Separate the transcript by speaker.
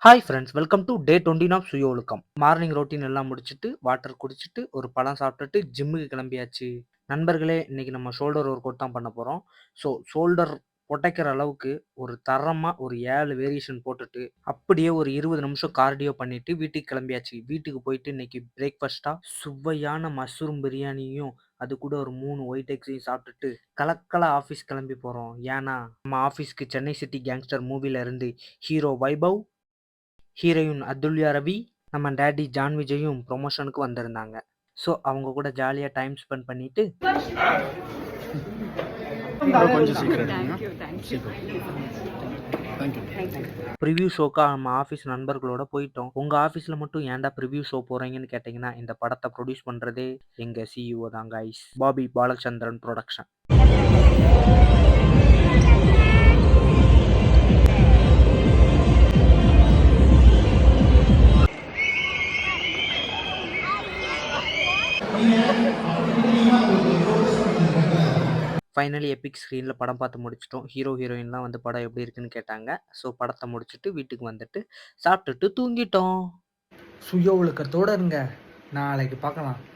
Speaker 1: Hi friends, welcome to day 29 of சுய ஒழுக்கம். Morning routine எல்லாம் முடிச்சுட்டு, வாட்டர் குடிச்சிட்டு, ஒரு பழம் சாப்பிட்டுட்டு ஜிம்முக்கு கிளம்பியாச்சு. நண்பர்களே, இன்னைக்கு நம்ம ஷோல்டர் ஒர்க் அவுட் தான் பண்ண போறோம். ஸோ ஷோல்டர் புடைக்கிற அளவுக்கு ஒரு தரமா ஒரு 7 வேரியேஷன் போட்டுட்டு, அப்படியே ஒரு 20 நிமிஷம் கார்டியோ பண்ணிட்டு வீட்டுக்கு கிளம்பியாச்சு. வீட்டுக்கு போயிட்டு இன்னைக்கு பிரேக்ஃபாஸ்ட்டா சுவையான மஷ்ரூம் பிரியாணியும், அது கூட ஒரு 3 ஒயிட் எக்ஸையும் சாப்பிட்டுட்டு கலக்கலா ஆஃபீஸ் கிளம்பி போறோம். ஏன்னா, நம்ம ஆஃபீஸ்க்கு சென்னை சிட்டி கேங்ஸ்டர் மூவில இருந்து ஹீரோ வைபவ், ஹீரோயின் அதுல்யா ரவி, நம்ம டாடி ஜான் விஜயும் ப்ரொமோஷனுக்கு வந்திருந்தாங்க. ஸோ அவங்க கூட ஜாலியாக டைம் ஸ்பெண்ட் பண்ணிட்டு
Speaker 2: கொஞ்சம் சீக்கிரம் எடுங்க. தேங்க்யூ.
Speaker 1: ப்ரிவ்யூ ஷோக்கா நம்ம ஆஃபீஸ் நண்பர்களோட போயிட்டோம். உங்கள் ஆஃபீஸில் மட்டும் ஏன்டா ப்ரிவ்யூ ஷோ போகிறீங்கன்னு கேட்டிங்கன்னா, இந்த படத்தை ப்ரொடியூஸ் பண்ணுறதே எங்கள் சிஇஓ தான் guys. Bobby Balachandran production. Finally Epic ஸ்க்ரீனில் படம் பார்த்து முடிச்சிட்டோம். ஹீரோ ஹீரோயின்லாம் வந்து படம் எப்படி இருக்குன்னு கேட்டாங்க. ஸோ படத்தை முடிச்சுட்டு வீட்டுக்கு வந்துட்டு சாப்பிட்டுட்டு தூங்கிட்டோம்.
Speaker 3: சுய ஒழுக்கத்தோடு இருங்க. நாளைக்கு பார்க்கலாம்.